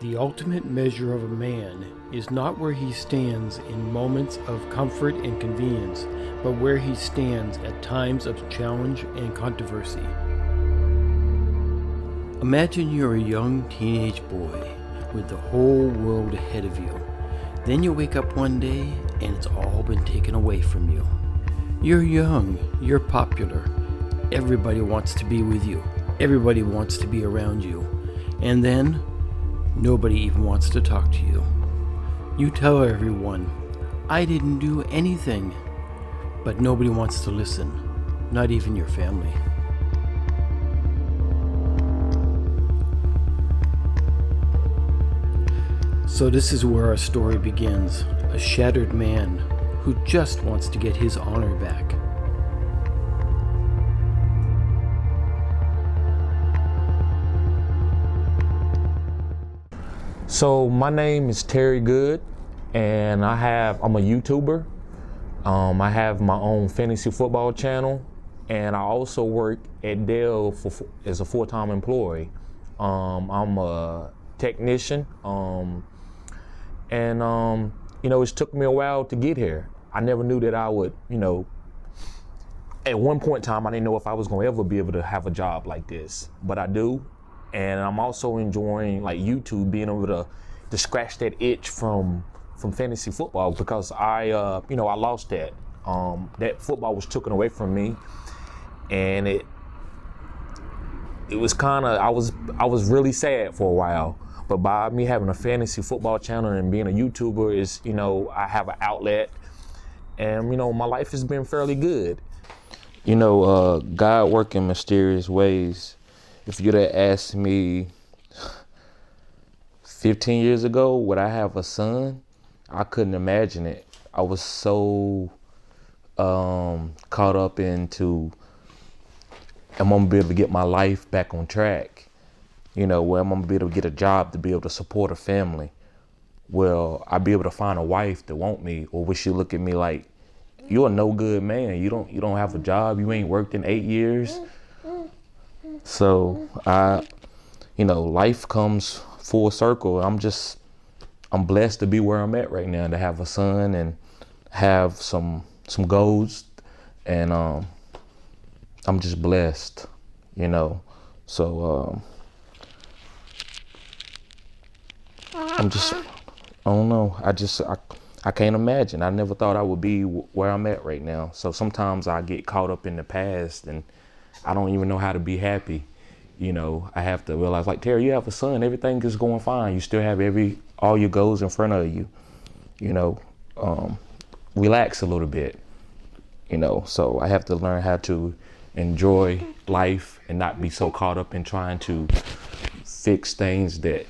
The ultimate measure of a man is not where he stands in moments of comfort and convenience, but where he stands at times of challenge and controversy. Imagine you're a young teenage boy with the whole world ahead of you. Then you wake up one day and it's all been taken away from you. You're young, you're popular, everybody wants to be with you, everybody wants to be around you, and then nobody even wants to talk to you. You tell everyone, I didn't do anything, but nobody wants to listen, not even your family. So this is where our story begins, a shattered man who just wants to get his honor back. So my name is Terry Good, and I'm a YouTuber. I have my own fantasy football channel, and I also work at Dell as a full-time employee. I'm a technician, and it took me a while to get here. I never knew that I would, at one point in time, I didn't know if I was going to ever be able to have a job like this, but I do. And I'm also enjoying like YouTube, being able to scratch that itch from fantasy football, because I lost that. That football was taken away from me, and it was kind of, I was really sad for a while. But by me having a fantasy football channel and being a YouTuber is, I have an outlet, and my life has been fairly good. God works in mysterious ways. If you'd have asked me 15 years ago, would I have a son? I couldn't imagine it. I was so caught up into, am I gonna be able to get my life back on track? Where I'm gonna be able to get a job to be able to support a family. Well, I'll be able to find a wife that want me, or will she look at me like, you're a no good man. You don't have a job. You ain't worked in 8 years. So life comes full circle. I'm blessed to be where I'm at right now, to have a son and have some goals, and I'm just blessed, So I don't know. I can't imagine. I never thought I would be where I'm at right now. So sometimes I get caught up in the past and I don't even know how to be happy. I have to realize, like, Terry, you have a son, everything is going fine. You still have all your goals in front of you. Relax a little bit. So I have to learn how to enjoy life and not be so caught up in trying to fix things that,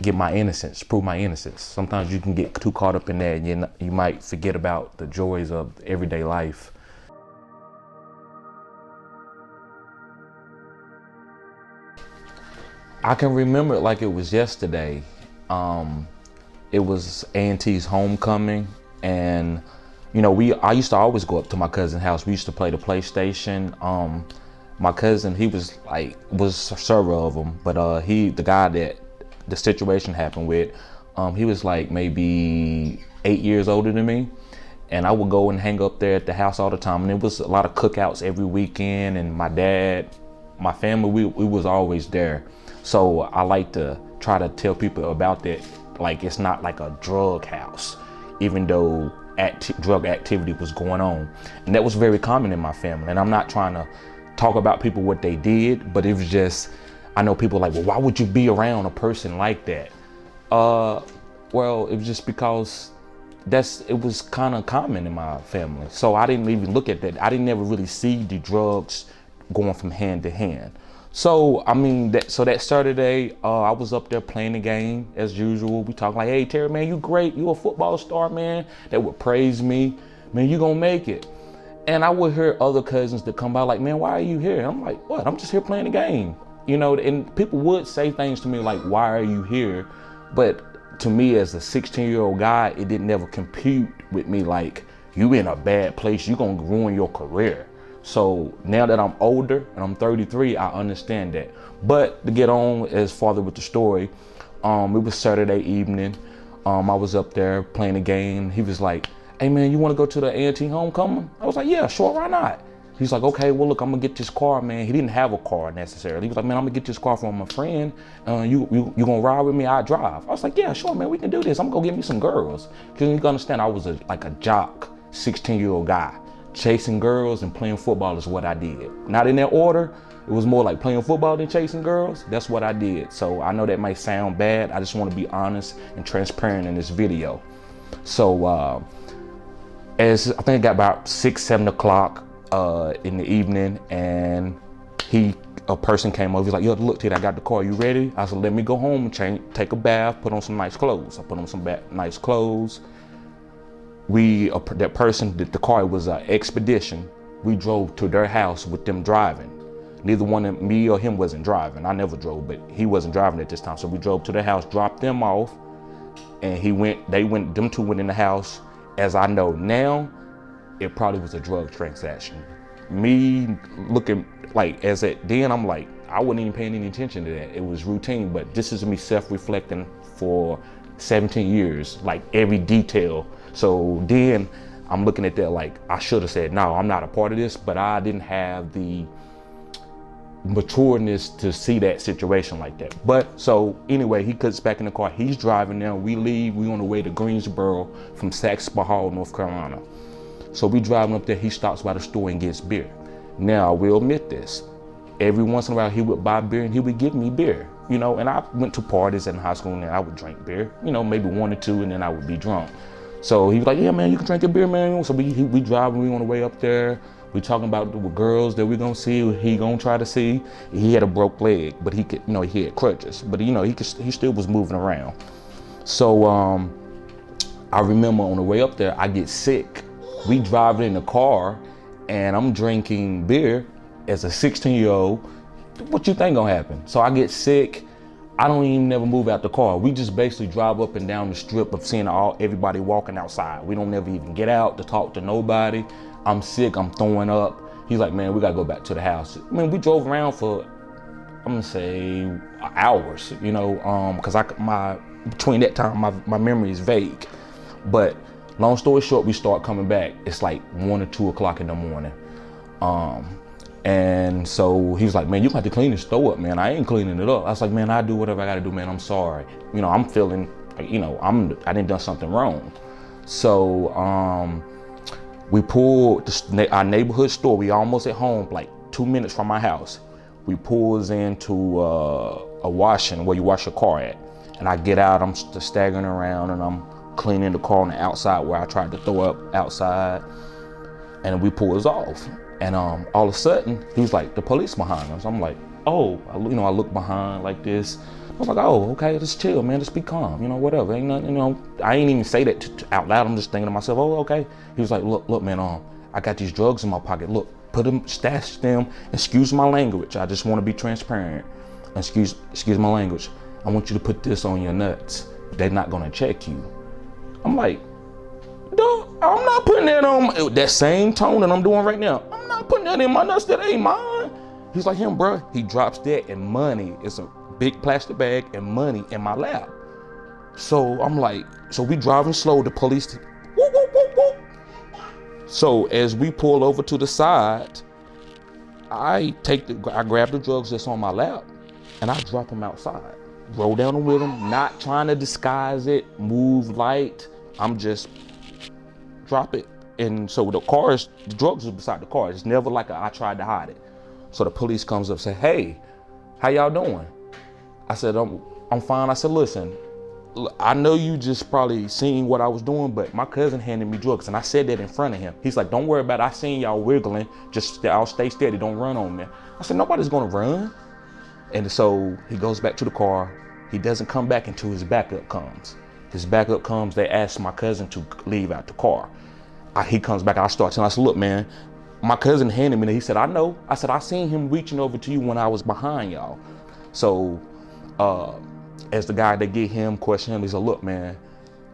get my innocence, prove my innocence. Sometimes you can get too caught up in that, and you might forget about the joys of everyday life. I can remember it like it was yesterday. It was A&T's homecoming, and I used to always go up to my cousin's house. We used to play the PlayStation. My cousin, he was several of them, but the guy that the situation happened with, he was like maybe 8 years older than me, and I would go and hang up there at the house all the time, and it was a lot of cookouts every weekend, and my dad, my family, we was always there. So I like to try to tell people about that, like it's not like a drug house, even though drug activity was going on, and that was very common in my family. And I'm not trying to talk about people what they did, but it was just, I know people like, well, why would you be around a person like that? Well, it was just because it was kind of common in my family. So I didn't even look at that. I didn't ever really see the drugs going from hand to hand. So, that Saturday, I was up there playing the game as usual. We talk like, hey, Terry, man, you great. You a football star, man. They would praise me. Man, you gonna make it. And I would hear other cousins that come by like, man, why are you here? I'm like, what? I'm just here playing the game. And people would say things to me like, why are you here? But to me, as a 16-year-old guy, it didn't ever compute with me like, you in a bad place, you gonna ruin your career. So now that I'm older and I'm 33, I understand that. But to get on as farther with the story, It was Saturday evening. I was up there playing a game. He was like, hey man, you want to go to the A&T homecoming? I was like, yeah, sure, why not? He's like, okay, well look, I'm gonna get this car, man. He didn't have a car necessarily. He was like, man, I'm gonna get this car from my friend. You gonna ride with me? I drive. I was like, yeah, sure, man, we can do this. I'm gonna go get me some girls. Cause you can understand, I was like a jock, 16-year-old guy. Chasing girls and playing football is what I did. Not in that order. It was more like playing football than chasing girls. That's what I did. So I know that might sound bad. I just want to be honest and transparent in this video. So as I think it got about 6, 7 o'clock in the evening, and a person came over. He's like, yo, look, Ted, I got the car. You ready? I said, let me go home and change, take a bath, put on some nice clothes. I put on some nice clothes. That person, the car was an Expedition. We drove to their house with them driving. Neither one of me or him wasn't driving. I never drove, but he wasn't driving at this time. So we drove to their house, dropped them off, and them two went in the house. As I know now, it probably was a drug transaction. Me looking like, then I'm like, I wasn't even paying any attention to that. It was routine, but this is me self-reflecting for 17 years, like every detail. So then I'm looking at that like, I should have said, no, I'm not a part of this, but I didn't have the matureness to see that situation like that. But so anyway, he gets back in the car. He's driving now. We leave. We on the way to Greensboro from Saxby Hall, North Carolina. So we driving up there. He stops by the store and gets beer. Now I will admit this. Every once in a while he would buy beer and he would give me beer. And I went to parties in high school and I would drink beer. Maybe 1 or 2, and then I would be drunk. So he was like, yeah, man, you can drink your beer, man. So we driving. We on the way up there. We talking about the girls that we gonna see. He gonna try to see. He had a broke leg, but he could, he had crutches, but he still was moving around. So I remember on the way up there, I get sick. We driving in the car, and I'm drinking beer as a 16-year-old. What you think gonna happen? So I get sick. I don't even never move out the car. We just basically drive up and down the strip of seeing everybody walking outside. We don't never even get out to talk to nobody. I'm sick, I'm throwing up. He's like, man, we gotta go back to the house. I mean, we drove around for, I'm gonna say hours, cause between that time, my memory is vague. But long story short, we start coming back. It's like 1 or 2 o'clock in the morning. And so he was like, man, you have to clean this store up, man. I ain't cleaning it up. I was like, man, I do whatever I gotta do, man. I'm sorry. I'm feeling, I done done something wrong. So, we pulled our neighborhood store. We almost at home, like 2 minutes from my house. We pulls into a washing where you wash your car at. And I get out, I'm staggering around, and I'm cleaning the car on the outside where I tried to throw up outside. And we pull us off. And all of a sudden, he was like, the police behind us. I'm like, oh, I look behind like this. I was like, oh, okay, just chill, man, just be calm, whatever. Ain't nothing, I ain't even say that out loud. I'm just thinking to myself, oh, okay. He was like, look, man, I got these drugs in my pocket. Look, stash them. Excuse my language. I just want to be transparent. Excuse my language. I want you to put this on your nuts. They're not gonna check you. I'm like, dog, I'm not putting that on that same tone that I'm doing right now. I'm not putting that in my nuts. That ain't mine. He's like, him, bro. He drops that and money. It's a big plastic bag and money in my lap. So I'm like, so we driving slow. The police, whoop, whoop, whoop, whoop. So as we pull over to the side, I grab the drugs that's on my lap and I drop them outside. Roll down with them, not trying to disguise it, move light. I'm just drop it. And so the drugs are beside the car. It's never like I tried to hide it. So the police comes up and say, hey, how y'all doing? I said, I'm fine. I said, listen, I know you just probably seen what I was doing, but my cousin handed me drugs, and I said that in front of him. He's like, don't worry about it. I seen y'all wiggling. Just I'll stay steady. Don't run on me. I said, nobody's gonna run. And so he goes back to the car. He doesn't come back until his backup comes. His backup comes. They ask my cousin to leave out the car. He comes back. I start telling. I said, look, man, my cousin handed me. He said, I know. I said, I seen him reaching over to you when I was behind y'all. So as the guy that get him, question him, he said, look, man,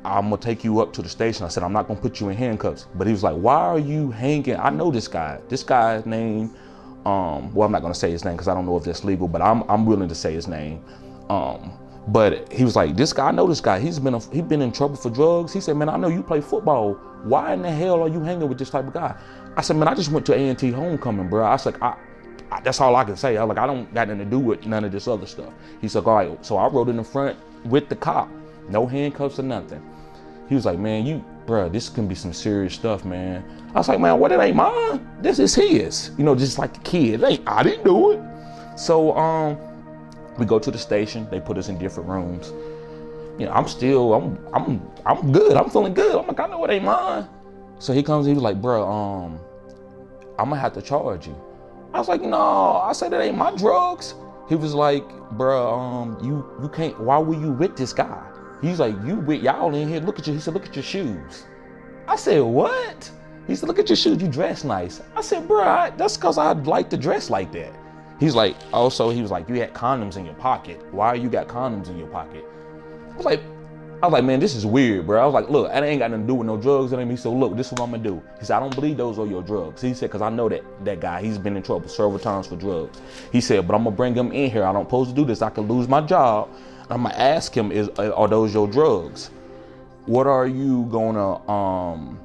I'm gonna take you up to the station. I said, I'm not gonna put you in handcuffs. But he was like, why are you hanging? I know this guy. This guy's name, well, I'm not gonna say his name because I don't know if that's legal, but I'm willing to say his name. But he was like, this guy, I know this guy. He's been in trouble for drugs. He said, man, I know you play football. Why in the hell are you hanging with this type of guy? I said, man, I just went to A&T homecoming, bro. I was like, that's all I can say. I was like, I don't got nothing to do with none of this other stuff. He said, all right. So I rode in the front with the cop, no handcuffs or nothing. He was like, man, bro, this can be some serious stuff, man. I was like, man, what, it ain't mine. This is his. You know, just like a kid. I didn't do it. So, we go to the station. They put us in different rooms. You know, I'm good. I'm feeling good. I'm like, I know it ain't mine. So he comes. He was like, bro, I'm gonna have to charge you. I was like, no. I said, it ain't my drugs. He was like, bro, you can't. Why were you with this guy? He's like, you with y'all in here? Look at you. He said, look at your shoes. I said, what? He said, look at your shoes. You dress nice. I said, bro, that's because I like to dress like that. He's like, also, he was like, you had condoms in your pocket. Why you got condoms in your pocket? I was like, man, this is weird, bro. I was like, look, that ain't got nothing to do with no drugs. And he said, look, this is what I'm gonna do. He said, I don't believe those are your drugs. He said, because I know that guy, he's been in trouble several times for drugs. He said, but I'm gonna bring him in here. I don't supposed to do this. I could lose my job. I'm gonna ask him, are those your drugs? What are you gonna,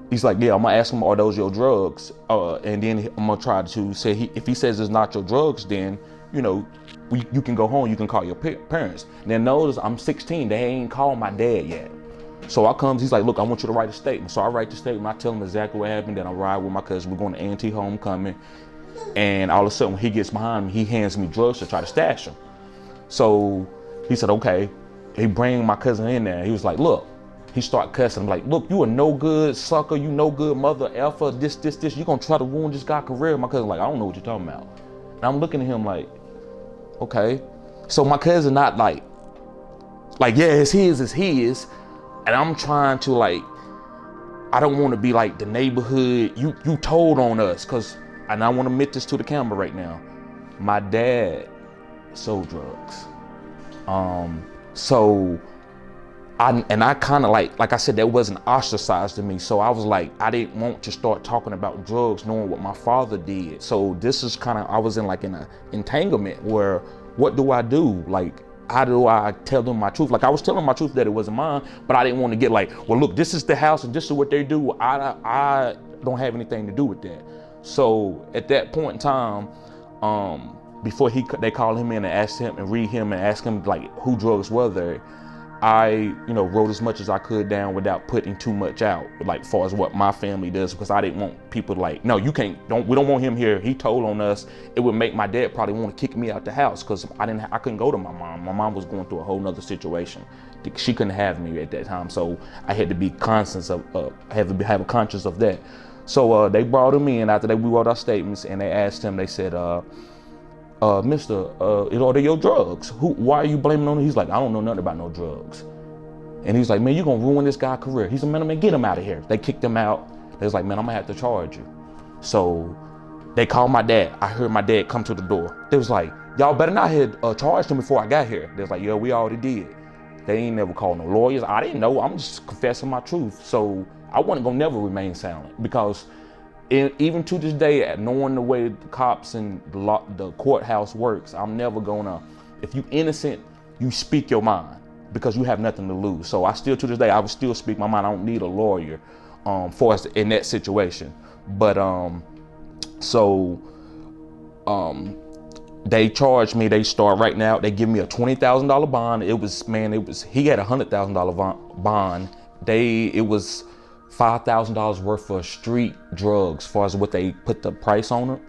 he's like, yeah, I'm gonna ask him, are those your drugs? And then I'm gonna try to say, if he says it's not your drugs, then, you know, you can go home, you can call your parents. And then notice I'm 16, they ain't called my dad yet. So I comes, he's like, look, I want you to write a statement. So I write the statement, I tell him exactly what happened, then I ride with my cousin, we're going to A&T homecoming. And all of a sudden, when he gets behind me, he hands me drugs to try to stash them. So he said, okay. He bring my cousin in there. He was like, look, he start cussing. I'm like, look, you a no good sucker, you no good mother effer, this. You gonna try to ruin this guy's career? My cousin like, I don't know what you're talking about. And I'm looking at him like, okay. So my cousin not like, yeah, it's his. And I'm trying to like, I don't want to be like the neighborhood, you told on us, and I want to admit this to the camera right now. My dad sold drugs. So I kind of like I said, that wasn't ostracized to me. So I was like, I didn't want to start talking about drugs knowing what my father did. So this is kind of, I was in like an entanglement where, what do I do? Like, how do I tell them my truth? Like I was telling my truth that it wasn't mine, but I didn't want to get like, well, look, this is the house and this is what they do. I don't have anything to do with that. So at that point in time, before they called him in and asked him and read him and ask him like who drugs were there, I, wrote as much as I could down without putting too much out, like as far as what my family does, because I didn't want people to like, no, we don't want him here. He told on us. It would make my dad probably want to kick me out the house because I couldn't go to my mom. My mom was going through a whole nother situation. She couldn't have me at that time, so I had to be conscious of, have a conscience of that. So they brought him in after we wrote our statements, and they asked him. They said, Mister, are they your drugs? Why are you blaming on him? He's like, I don't know nothing about no drugs. And he's like, man, you're gonna ruin this guy's career. He's like, man, get him out of here. They kicked him out. They was like, man, I'm gonna have to charge you. So they called my dad. I heard my dad come to the door. They was like, y'all better not have charged him before I got here. They was like, yeah, we already did. They ain't never called no lawyers. I didn't know. I'm just confessing my truth. So I wasn't gonna never remain silent, because even to this day, knowing the way the cops and the courthouse works, I'm never gonna, if you innocent, you speak your mind because you have nothing to lose. So I still, to this day, I would still speak my mind. I don't need a lawyer for us in that situation. But they charged me. They start right now. They give me a $20,000 bond. He had a $100,000 bond. It was $5,000 worth of street drugs, as far as what they put the price on them.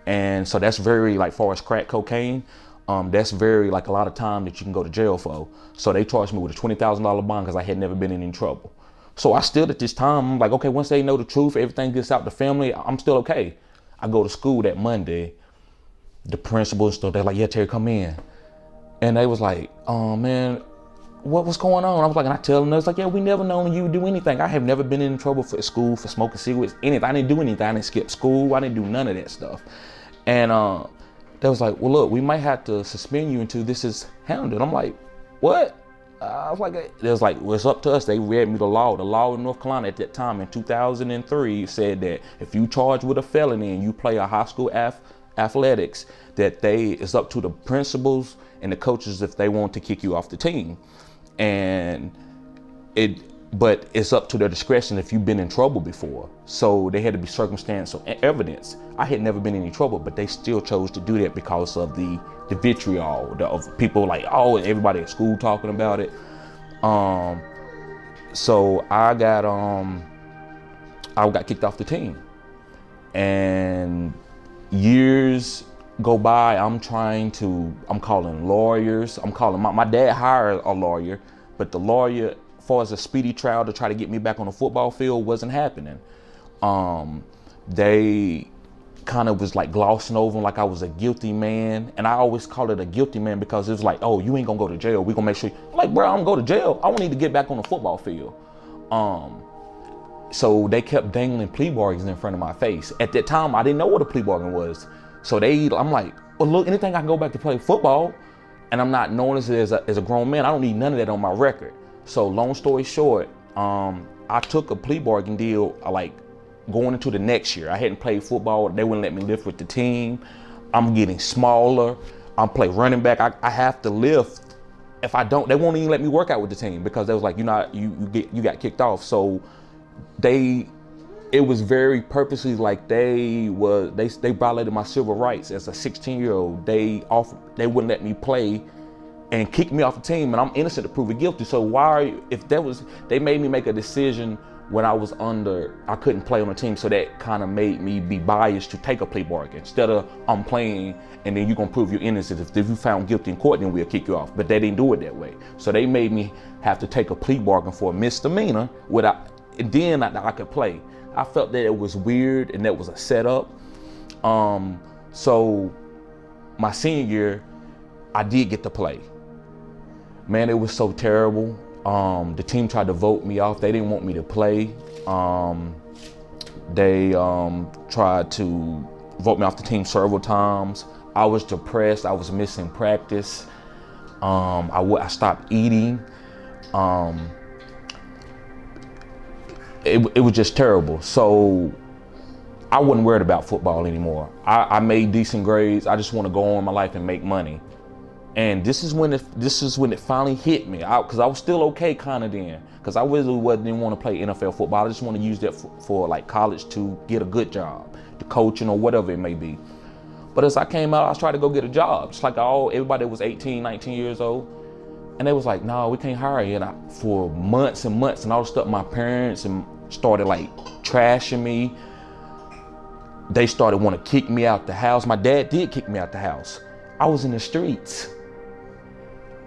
And so that's very, like, far as crack cocaine, that's very, like, a lot of time that you can go to jail for. So they charged me with a $20,000 bond because I had never been in any trouble. So I still, at this time, I'm like, okay, once they know the truth, everything gets out the family, I'm still okay. I go to school that Monday. The principal and stuff, they're like, yeah, Terry, come in. And they was like, oh, man, what's going on? I was like, and I tell them, they was like, yeah, we never known you do anything. I have never been in trouble for school for smoking cigarettes, anything. I didn't do anything. I didn't skip school. I didn't do none of that stuff. And they was like, well, look, we might have to suspend you until this is handled. I'm like, what? I was like, they was like, well, it's up to us. They read me the law. The law in North Carolina at that time in 2003 said that if you charged with a felony and you play a high school athletics, that it's up to the principals and the coaches if they want to kick you off the team. But it's up to their discretion if you've been in trouble before. So they had to be circumstantial evidence. I had never been in any trouble, but they still chose to do that because of the vitriol of people like, oh, everybody at school talking about it. So I got kicked off the team, and years go by. I'm calling lawyers. I'm calling my dad hired a lawyer, but the lawyer, as far as a speedy trial to try to get me back on the football field, wasn't happening. They kind of was like glossing over like I was a guilty man, and I always call it a guilty man because it was like, oh, you ain't gonna go to jail. We gonna make sure. I'm like, bro, I'm gonna go to jail. I need to get back on the football field. So they kept dangling plea bargains in front of my face. At that time, I didn't know what a plea bargain was. So I'm like, well, look, anything I can go back to play football, and I'm not known as a grown man. I don't need none of that on my record. So long story short, I took a plea bargain deal like going into the next year. I hadn't played football. They wouldn't let me lift with the team. I'm getting smaller. I'm play running back. I have to lift. If I don't, they won't even let me work out with the team because they was like, you got kicked off. So it was very purposely like they violated my civil rights as a 16-year-old. They wouldn't let me play and kicked me off the team, and I'm innocent to prove it guilty. So they made me make a decision when I couldn't play on the team, so that kind of made me be biased to take a plea bargain instead of I'm playing and then you're gonna prove you're innocent. If you found guilty in court, then we'll kick you off. But they didn't do it that way. So they made me have to take a plea bargain for a misdemeanor and then I could play. I felt that it was weird and that was a setup. So my senior year, I did get to play. Man, it was so terrible. The team tried to vote me off. They didn't want me to play. They tried to vote me off the team several times. I was depressed. I was missing practice. I stopped eating. It was just terrible. So I wasn't worried about football anymore. I made decent grades. I just want to go on in my life and make money. And this is when it finally hit me, because I was still okay kind of then, because I really didn't want to play NFL football. I just want to use that for like college to get a good job, to coaching or whatever it may be. But as I came out, I tried to go get a job, just like everybody that was 18, 19 years old. And they was like, no, we can't hire you. And for months and months, and I was stuck with my parents and started like trashing me. They started wanting to kick me out the house. My dad did kick me out the house. I was in the streets.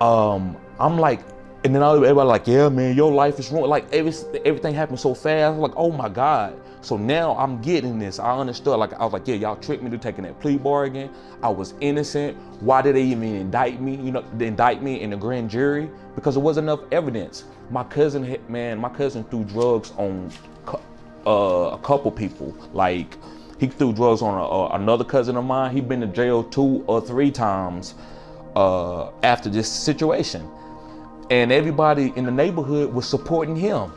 I'm like, and then everybody like, yeah, man, your life is ruined. Like everything happened so fast. I'm like, oh my God. So now I'm getting this. I understood. Like I was like, yeah, y'all tricked me to taking that plea bargain. I was innocent. Why did they even indict me? Indict me in the grand jury because there wasn't enough evidence. My cousin threw drugs on a couple people. Like he threw drugs on another cousin of mine. He'd been to jail 2 or 3 times. After this situation, and everybody in the neighborhood was supporting him.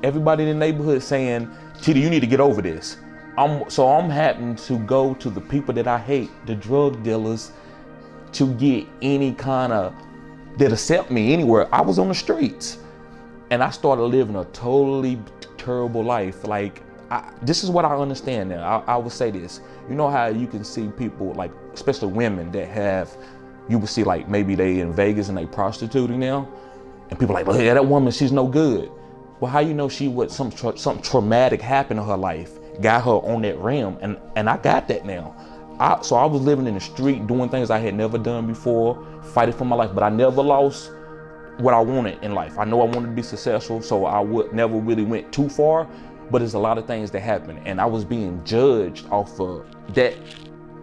Everybody in the neighborhood saying, Tita, you need to get over this. I'm having to go to the people that I hate, the drug dealers, to get any kind of that accept me anywhere. I was on the streets, and I started living a totally terrible life. Like this is what I understand now. I would say this. You know how you can see people, like especially women that have. You would see like maybe they in Vegas and they prostituting now, and people like, well, yeah, that woman, she's no good. Well, how you know something traumatic happened in her life, got her on that rim, and I got that now. So I was living in the street, doing things I had never done before, fighting for my life, but I never lost what I wanted in life. I know I wanted to be successful, so I never really went too far, but there's a lot of things that happened, and I was being judged off of that.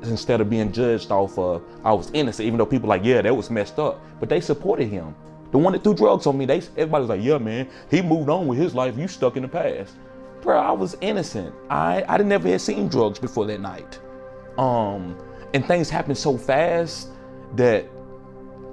Instead of being judged off of I was innocent, even though people like, yeah, that was messed up, but they supported him. The one that threw drugs on me, everybody was like, yeah, man, he moved on with his life, you stuck in the past. Bro, I was innocent. I never had seen drugs before that night. And things happened so fast that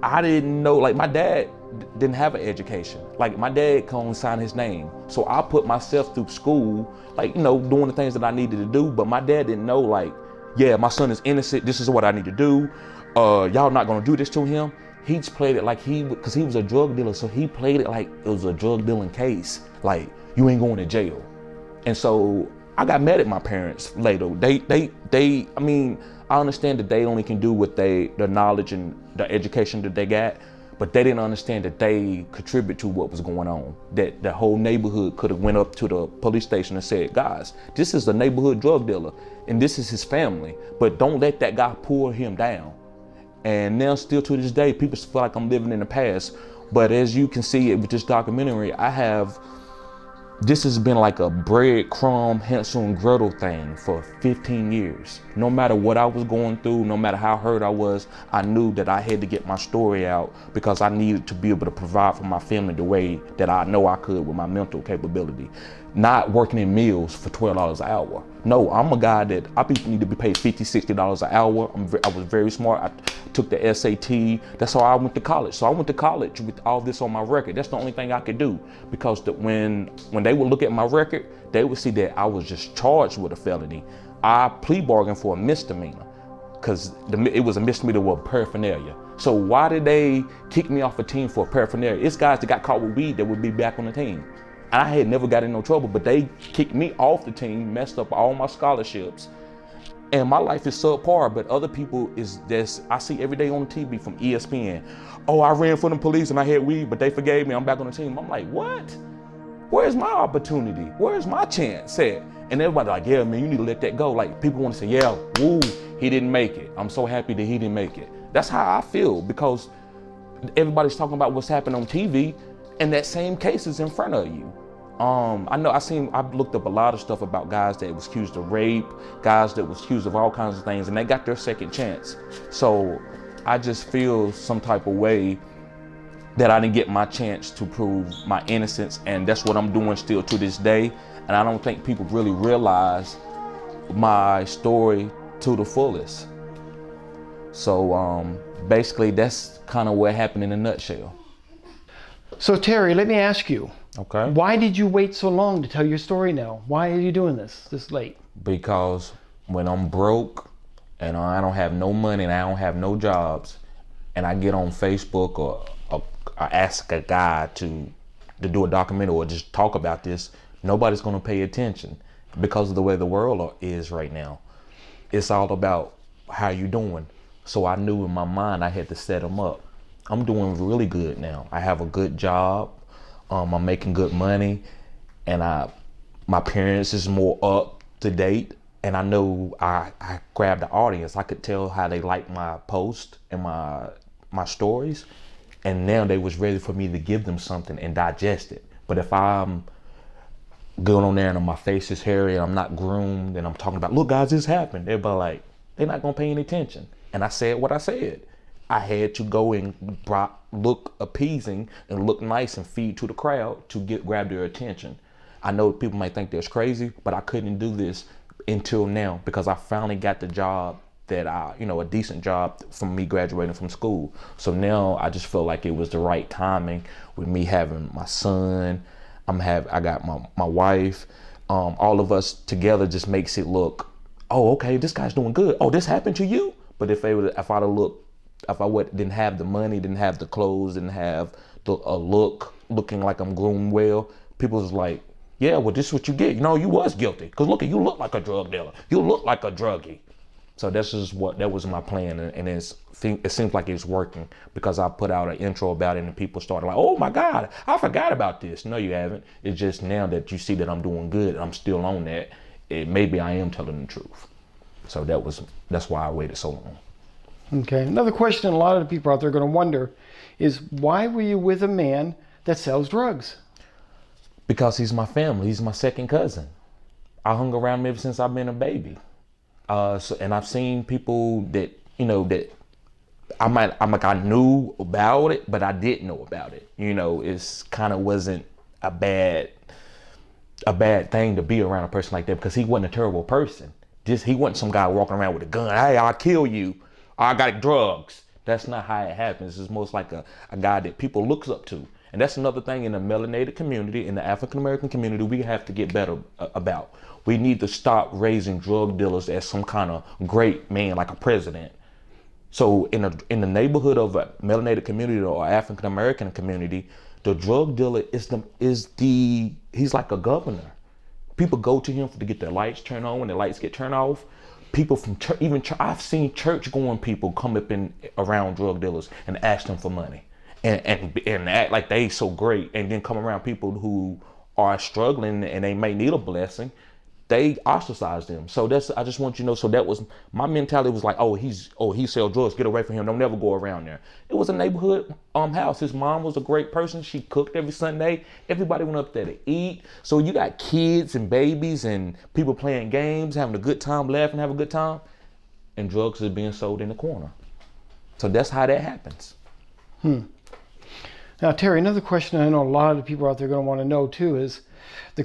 I didn't know, like my dad didn't have an education. Like my dad couldn't only sign his name. So I put myself through school, like, doing the things that I needed to do, but my dad didn't know, like, yeah, my son is innocent. This is what I need to do. Y'all not gonna do this to him. He's played it like because he was a drug dealer, so he played it like it was a drug dealing case. Like, you ain't going to jail. And so I got mad at my parents later. I mean, I understand that they only can do what the knowledge and the education that they got, but they didn't understand that they contribute to what was going on. That the whole neighborhood could have went up to the police station and said, guys, this is a neighborhood drug dealer and this is his family, but don't let that guy pull him down. And now still to this day, people feel like I'm living in the past. But as you can see with this documentary, this has been like a breadcrumb Hansel and Gretel thing for 15 years. No matter what I was going through, no matter how hurt I was, I knew that I had to get my story out because I needed to be able to provide for my family the way that I know I could with my mental capability. Not working in mills for $12 an hour. No, I'm a guy that I need to be paid $50, $60 an hour. I was very smart. I took the SAT. That's how I went to college. So I went to college with all this on my record. That's the only thing I could do, because when they would look at my record, they would see that I was just charged with a felony. I plea bargained for a misdemeanor because it was a misdemeanor with paraphernalia. So why did they kick me off a team for paraphernalia? It's guys that got caught with weed that would be back on the team. I had never got in no trouble, but they kicked me off the team, messed up all my scholarships, and my life is subpar. But other people I see every day on TV from ESPN. Oh, I ran for the police and I had weed, but they forgave me. I'm back on the team. I'm like, what? Where's my opportunity? Where's my chance at? And everybody like, yeah, man, you need to let that go. Like, people want to say, yeah, woo, he didn't make it. I'm so happy that he didn't make it. That's how I feel, because everybody's talking about what's happened on TV, and that same case is in front of you. I've looked up a lot of stuff about guys that was accused of rape, guys that was accused of all kinds of things, and they got their second chance. So I just feel some type of way that I didn't get my chance to prove my innocence, and that's what I'm doing still to this day. And I don't think people really realize my story to the fullest. So basically that's kind of what happened in a nutshell. So Terry, let me ask you. Okay. Why did you wait so long to tell your story now? Why are you doing this late? Because when I'm broke and I don't have no money and I don't have no jobs, and I get on Facebook or ask a guy to do a documentary or just talk about this, nobody's gonna pay attention because of the way the world is right now. It's all about how you doing. So I knew in my mind I had to set them up. I'm doing really good now. I have a good job. I'm making good money, and my parents is more up to date, and I know I grabbed the audience. I could tell how they liked my post and my stories, and now they was ready for me to give them something and digest it. But if I'm going on there and my face is hairy and I'm not groomed and I'm talking about, look guys, this happened, everybody like, they're not gonna pay any attention. And I said what I said. I had to go and look appeasing and look nice and feed to the crowd to grab their attention. I know people might think that's crazy, but I couldn't do this until now because I finally got the job that a decent job from me graduating from school. So now I just feel like it was the right timing with me having my son. I got my wife. All of us together just makes it look, oh, okay, this guy's doing good. Oh, this happened to you? But if I didn't have the money, didn't have the clothes, didn't have looking like I'm groomed well, people was like, yeah, well, this is what you get. You was guilty. Because look, you look like a drug dealer. You look like a druggie. So that was my plan. And it seems like it's working because I put out an intro about it and people started like, oh my God, I forgot about this. No, you haven't. It's just now that you see that I'm doing good, I'm still on that. Maybe I am telling the truth. So that's why I waited so long. Okay. Another question a lot of the people out there are going to wonder is, why were you with a man that sells drugs? Because he's my family. He's my second cousin. I hung around him ever since I've been a baby. And I've seen people that I knew about it, but I didn't know about it. It's kind of wasn't a bad thing to be around a person like that, because he wasn't a terrible person. He wasn't some guy walking around with a gun. Hey, I'll kill you. I got drugs. That's not how it happens. It's most like a guy that people looks up to. And that's another thing in the melanated community, in the African American community, we have to get better about. We need to stop raising drug dealers as some kind of great man, like a president. So in the neighborhood of a melanated community or African American community, the drug dealer he's like a governor. People go to him to get their lights turned on when their lights get turned off. People from church, I've seen church going people come up in around drug dealers and ask them for money and act like they so great, and then come around people who are struggling and they may need a blessing. They ostracize them. So I just want you to know. So that was my mentality, was like, he sell drugs, get away from him, don't never go around there. It was a neighborhood house. His mom was a great person. She cooked every Sunday. Everybody went up there to eat. So you got kids and babies and people playing games, having a good time, laughing, having a good time, and drugs is being sold in the corner. So that's how that happens. Now, Terry, another question I know a lot of the people out there are going to want to know too is, the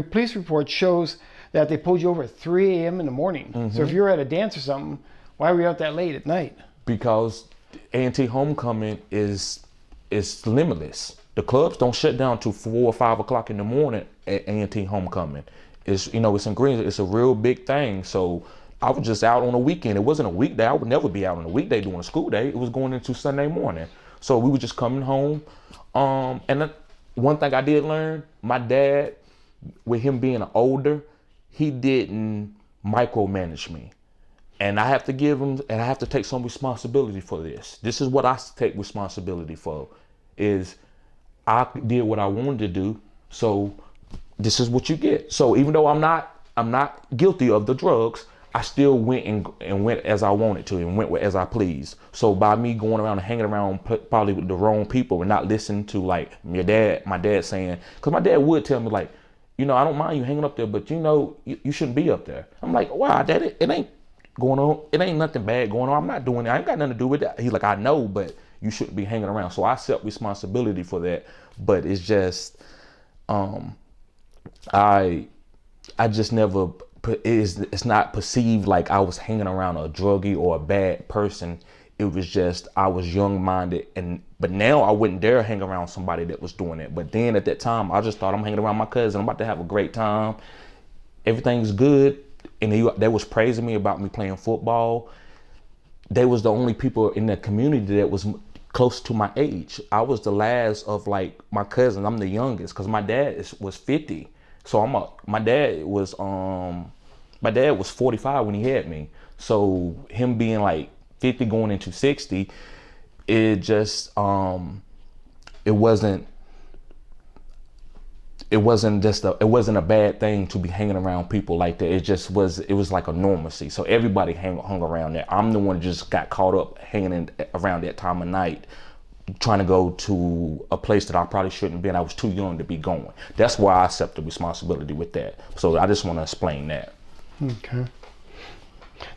police report shows that they pulled you over at 3 a.m. in the morning. Mm-hmm. So if you're at a dance or something, why were you out that late at night? Because A&T homecoming is limitless. The clubs don't shut down till 4 or 5 o'clock in the morning at A&T homecoming. It's in Green. It's a real big thing. So I was just out on a weekend. It wasn't a weekday. I would never be out on a weekday doing a school day. It was going into Sunday morning. So we were just coming home. One thing I did learn, my dad, with him being older, he didn't micromanage me. And I have to give him, and I have to take some responsibility for this. This is what I take responsibility for, is I did what I wanted to do. So this is what you get. So even though I'm not guilty of the drugs, I still went and went as I wanted to and went as I pleased. So by me going around and hanging around probably with the wrong people and not listening to like my dad saying, because my dad would tell me like, I don't mind you hanging up there, but you shouldn't be up there. I'm like, wow, Dad, it ain't going on. It ain't nothing bad going on. I'm not doing it. I ain't got nothing to do with that. He's like, I know, but you shouldn't be hanging around. So I accept responsibility for that. But it's just, I just never. It's not perceived like I was hanging around a druggie or a bad person. It was just I was young-minded, but now I wouldn't dare hang around somebody that was doing it. But then at that time, I just thought I'm hanging around my cousin. I'm about to have a great time. Everything's good, and they was praising me about me playing football. They was the only people in the community that was close to my age. I was the last of like my cousins. I'm the youngest because my dad was 50. So my dad was 45 when he had me. So him being like 50 going into 60, it just it wasn't a bad thing to be hanging around people like that. It was like a normalcy. So everybody hung around there. I'm the one that just got caught up hanging around that time of night, trying to go to a place that I probably shouldn't have been. I was too young to be going. That's why I accept the responsibility with that. So I just want to explain that. Okay.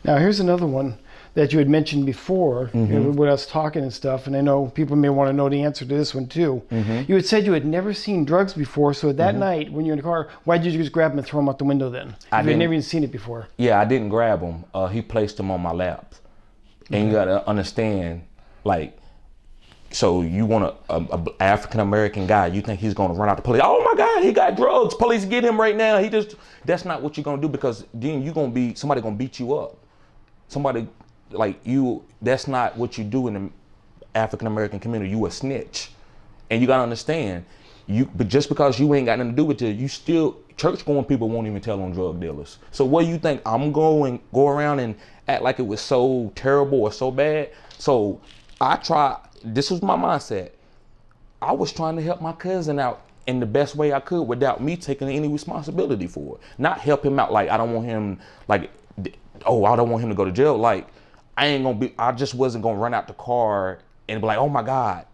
Now here's another one that you had mentioned before, with us talking and stuff, and I know people may want to know the answer to this one too. You had said you had never seen drugs before, so that night when you're in the car, why did you just grab them and throw them out the window then? You had never even seen it before. Yeah, I didn't grab them. He placed them on my lap. And you got to understand, like, so you want a African-American guy, you think he's going to run out the police. Oh my God, he got drugs. Police get him right now. That's not what you're going to do, because then somebody going to beat you up. Somebody like you, that's not what you do in the African-American community. You a snitch. And you got to understand, but just because you ain't got nothing to do with it, you still, church-going people won't even tell on drug dealers. So what do you think? I'm going to go around and act like it was so terrible or so bad? So this was my mindset. I was trying to help my cousin out in the best way I could without me taking any responsibility for it. Not help him out like I don't want him I don't want him to go to jail. Like I just wasn't gonna run out the car and be like, oh my God.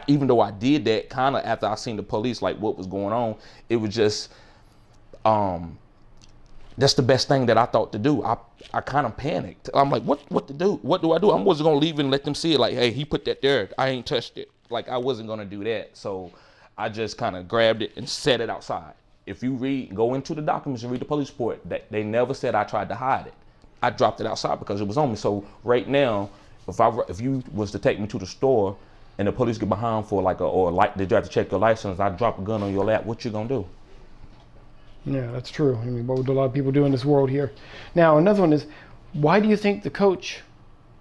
Even though I did that kind of after I seen the police, like what was going on, it was just, that's the best thing that I thought to do. I kind of panicked. I'm like, what to do? What do I do? I wasn't gonna leave and let them see it. Like, hey, he put that there. I ain't touched it. Like, I wasn't gonna do that. So I just kind of grabbed it and set it outside. If you go into the documents and read the police report, they never said I tried to hide it. I dropped it outside because it was on me. So right now, if you was to take me to the store and the police get behind for they try to check your license, I drop a gun on your lap, what you gonna do? Yeah, that's true. I mean, what would a lot of people do in this world here? Now, another one is, why do you think the coach,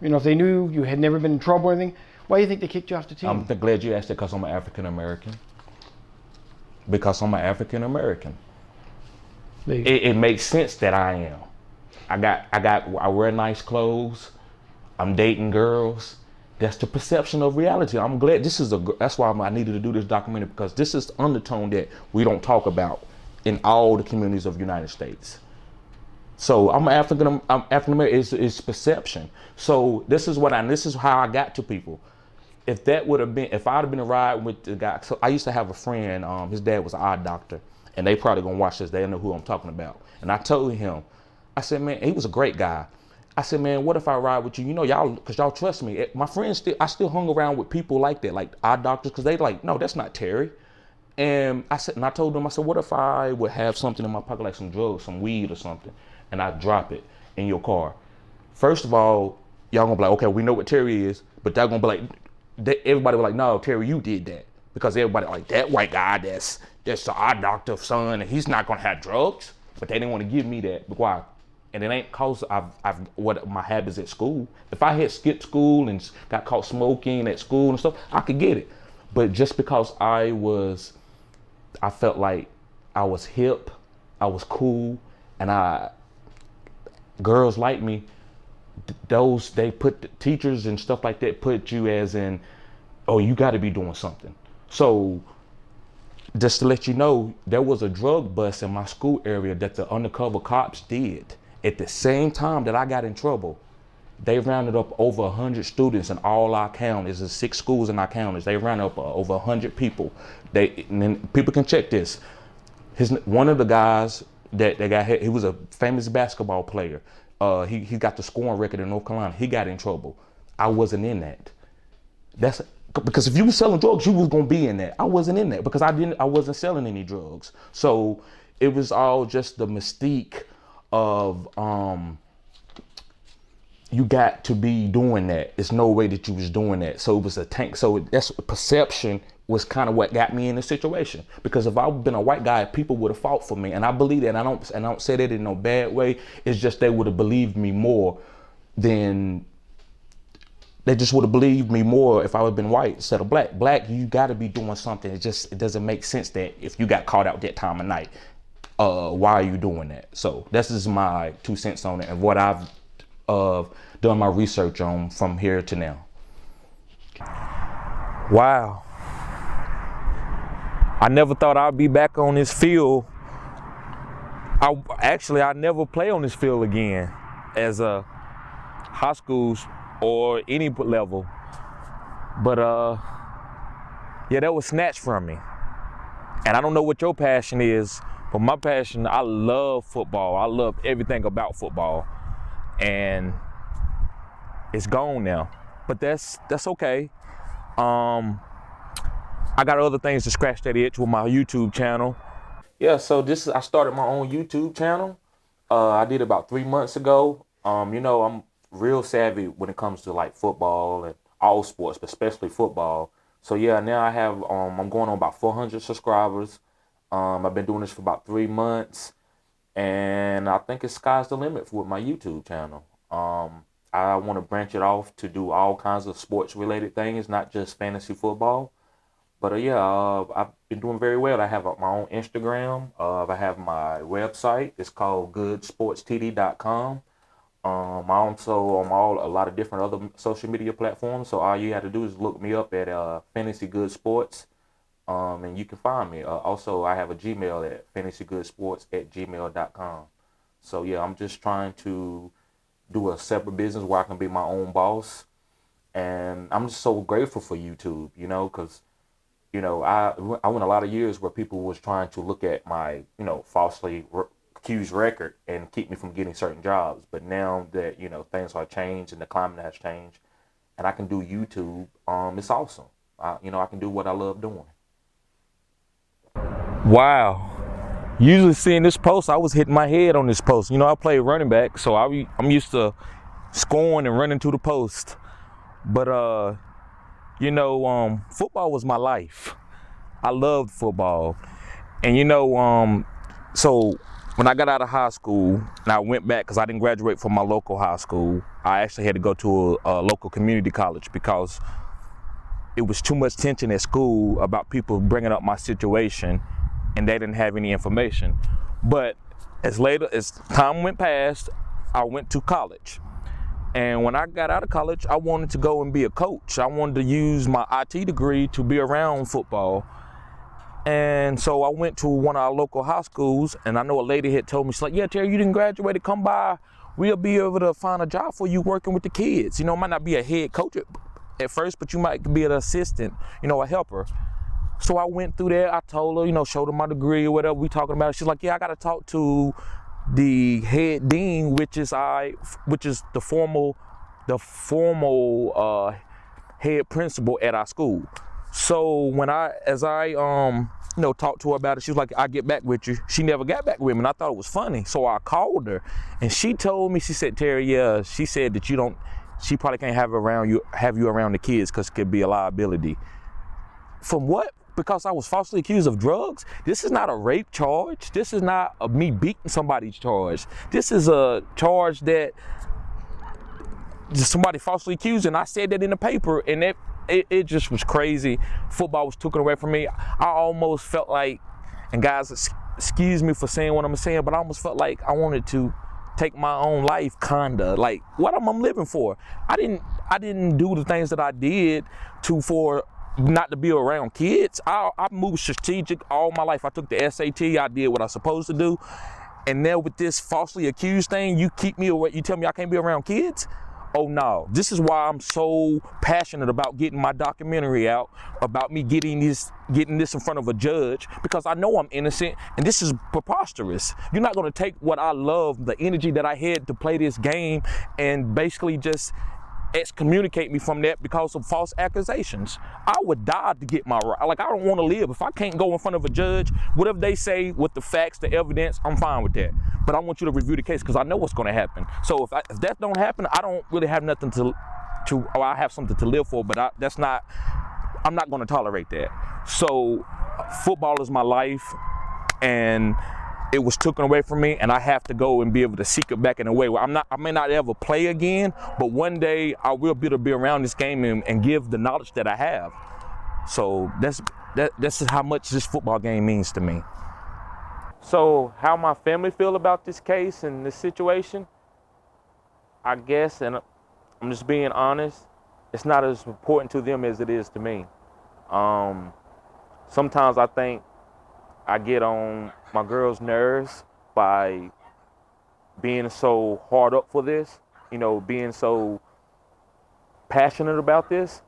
if they knew you had never been in trouble or anything, why do you think they kicked you off the team? I'm glad you asked that because I'm an African American. Because I'm an African American. It makes sense that I am. I wear nice clothes. I'm dating girls. That's the perception of reality. I'm glad that's why I needed to do this documentary, because this is the undertone that we don't talk about in all the communities of the United States. So I'm African American. It's perception. So this is how I got to people. If I'd have been a ride with the guy. So I used to have a friend. His dad was an eye doctor, and they probably gonna watch this. They know who I'm talking about. And I told him, I said, man, he was a great guy. I said, man, what if I ride with you? Because y'all trust me. My friends I still hung around with people like that, like eye doctors, because they like, no, that's not Terry. And I told them, what if I would have something in my pocket, like some drugs, some weed or something, and I drop it in your car? First of all, y'all gonna be like, okay, we know what Terry is, but they're gonna be like, everybody was like, no, Terry, you did that. Because everybody like, that white guy, that's the eye doctor's son, and he's not gonna have drugs. But they didn't want to give me that. But why? And it ain't cause what my habits at school. If I had skipped school and got caught smoking at school and stuff, I could get it. But just because I felt like I was hip, I was cool, and girls like me, they put the teachers and stuff like that put you as in, oh, you got to be doing something. So just to let you know, there was a drug bust in my school area that the undercover cops did. At the same time that I got in trouble, they rounded up over 100 students in all our counties. There's 6 schools in our counties. They rounded up over 100 people. And then people can check this. One of the guys that they got, he was a famous basketball player. He got the scoring record in North Carolina. He got in trouble. I wasn't in that. Because if you were selling drugs, you was gonna be in that. I wasn't in that because I wasn't selling any drugs. So it was all just the mystique of you got to be doing that. There's no way that you was doing that. So it was a tank. So that's perception was kind of what got me in the situation. Because if I'd been a white guy, people would have fought for me. And I believe that. And I don't say that in no bad way. It's just they would have believed me more than they just would have believed me more if I would have been white instead of black. Black, you got to be doing something. It doesn't make sense that if you got caught out that time of night, why are you doing that? So this is my 2 cents on it and what I've done my research on from here to now. Wow. I never thought I'd be back on this field. I never play on this field again as a high schools or any level. But yeah, that was snatched from me. And I don't know what your passion is, but my passion, I love football. I love everything about football. And it's gone now. But that's okay. I got other things to scratch that itch with my YouTube channel. Yeah, so I started my own YouTube channel. I did about 3 months ago. I'm real savvy when it comes to like football and all sports, but especially football. So yeah, now I have I'm going on about 400 subscribers. I've been doing this for about 3 months, and I think it's sky's the limit with my YouTube channel. I want to branch it off to do all kinds of sports related things, not just fantasy football. But I've been doing very well. I have my own Instagram. I have my website. It's called goodsportstd.com. I'm also on a lot of different other social media platforms. So all you have to do is look me up at FantasyGoodeSports, and you can find me. Also, I have a Gmail at FantasyGoodeSports@gmail.com. So yeah, I'm just trying to do a separate business where I can be my own boss. And I'm just so grateful for YouTube, because I went a lot of years where people was trying to look at my, falsely accused record and keep me from getting certain jobs. But now that, things are changed and the climate has changed and I can do YouTube, it's awesome. I can do what I love doing. Wow. Usually seeing this post, I was hitting my head on this post. I play running back, so I'm used to scoring and running to the post. But, football was my life. I loved football. And, So when I got out of high school and I went back, because I didn't graduate from my local high school, I actually had to go to a local community college because it was too much tension at school about people bringing up my situation and they didn't have any information. But as time went past, I went to college. And when I got out of college, I wanted to go and be a coach. I wanted to use my IT degree to be around football. And so I went to one of our local high schools, and I know a lady had told me, she's like, yeah, Terry, you didn't graduate, come by. We'll be able to find a job for you working with the kids. You know, it might not be a head coach at first, but you might be an assistant, you know, a helper. So I went through there, I told her, you know, showed her my degree or whatever we talking about. She's like, yeah, I got to talk to the head dean, which is the formal head principal at our school. So as I talked to her about it, she was like, I'll get back with you. She never got back with me, and I thought it was funny. So I called her, and she told me, she said, Terry, yeah, she said that she probably can't have you around the kids because it could be a liability. From what? Because I was falsely accused of drugs? This is not a rape charge. This is not a me beating somebody's charge. This is a charge that somebody falsely accused, and I said that in the paper, and it just was crazy. Football was taken away from me. I almost felt like, and guys, excuse me for saying what I'm saying, but I almost felt like I wanted to take my own life, kinda. Like, what am I living for? I didn't do the things that I did for not to be around kids. I moved strategic all my life. I took the SAT, I did what I was supposed to do. And now with this falsely accused thing, you keep me away, you tell me I can't be around kids? Oh no, this is why I'm so passionate about getting my documentary out, about me getting this in front of a judge, because I know I'm innocent, and this is preposterous. You're not gonna take what I love, the energy that I had to play this game, and basically just excommunicate me from that because of false accusations. I would die to get my right. Like, I don't want to live. If I can't go in front of a judge, whatever they say with the facts, the evidence, I'm fine with that. But I want you to review the case because I know what's going to happen. So if that don't happen, I don't really have nothing or I have something to live for, but I'm not going to tolerate that. So football is my life, and it was taken away from me, and I have to go and be able to seek it back in a way where I may not ever play again, but one day I will be able to be around this game and give the knowledge that I have. So that's how much this football game means to me. So how my family feel about this case and this situation, I guess, and I'm just being honest, it's not as important to them as it is to me. Sometimes I think I get on my girl's nerves by being so hard up for this, being so passionate about this,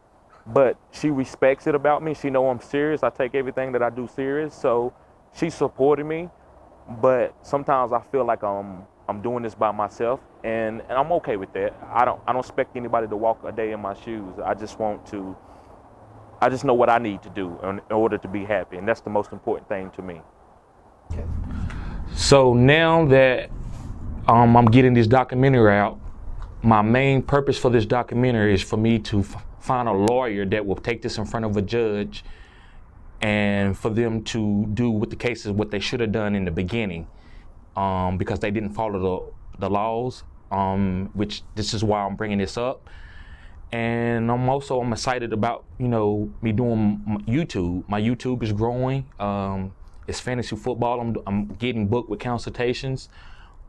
but she respects it about me. She knows I'm serious. I take everything that I do serious, so she supported me, but sometimes I feel like I'm doing this by myself, and I'm okay with that. I don't expect anybody to walk a day in my shoes. I just know what I need to do in order to be happy, and that's the most important thing to me. Okay. So now that I'm getting this documentary out, my main purpose for this documentary is for me to find a lawyer that will take this in front of a judge, and for them to do with the cases what they should have done in the beginning, because they didn't follow the laws, which this is why I'm bringing this up. And I'm excited about, me doing YouTube. My YouTube is growing. It's fantasy football. I'm getting booked with consultations,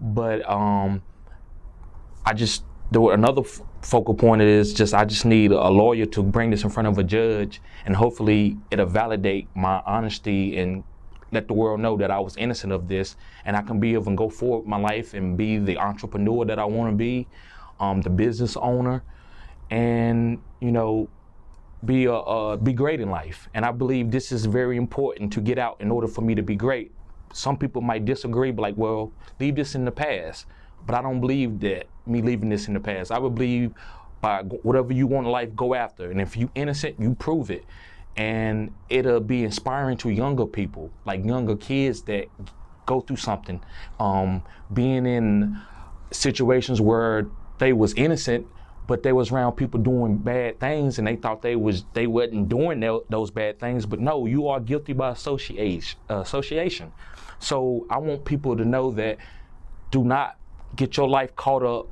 but another focal point is I just need a lawyer to bring this in front of a judge, and hopefully it'll validate my honesty and let the world know that I was innocent of this, and I can be able to go forward with my life and be the entrepreneur that I want to be, the business owner, and be great in life. And I believe this is very important to get out in order for me to be great. Some people might disagree, but like, well, leave this in the past. But I don't believe that me leaving this in the past. I would believe by whatever you want in life, go after. And if you innocent, you prove it. And it'll be inspiring to younger people, like younger kids that go through something, being in situations where they was innocent, but they was around people doing bad things and they thought they wasn't doing those bad things. But no, you are guilty by association. So I want people to know that do not get your life caught up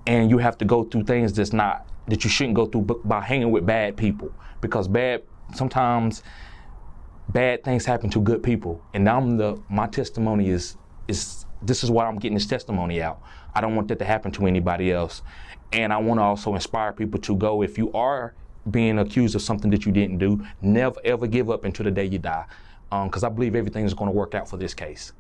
and you have to go through things that you shouldn't go through by hanging with bad people, because sometimes bad things happen to good people. And my testimony is this is why I'm getting this testimony out. I don't want that to happen to anybody else. And I want to also inspire people to go, if you are being accused of something that you didn't do, never ever give up until the day you die. Because I believe everything is going to work out for this case.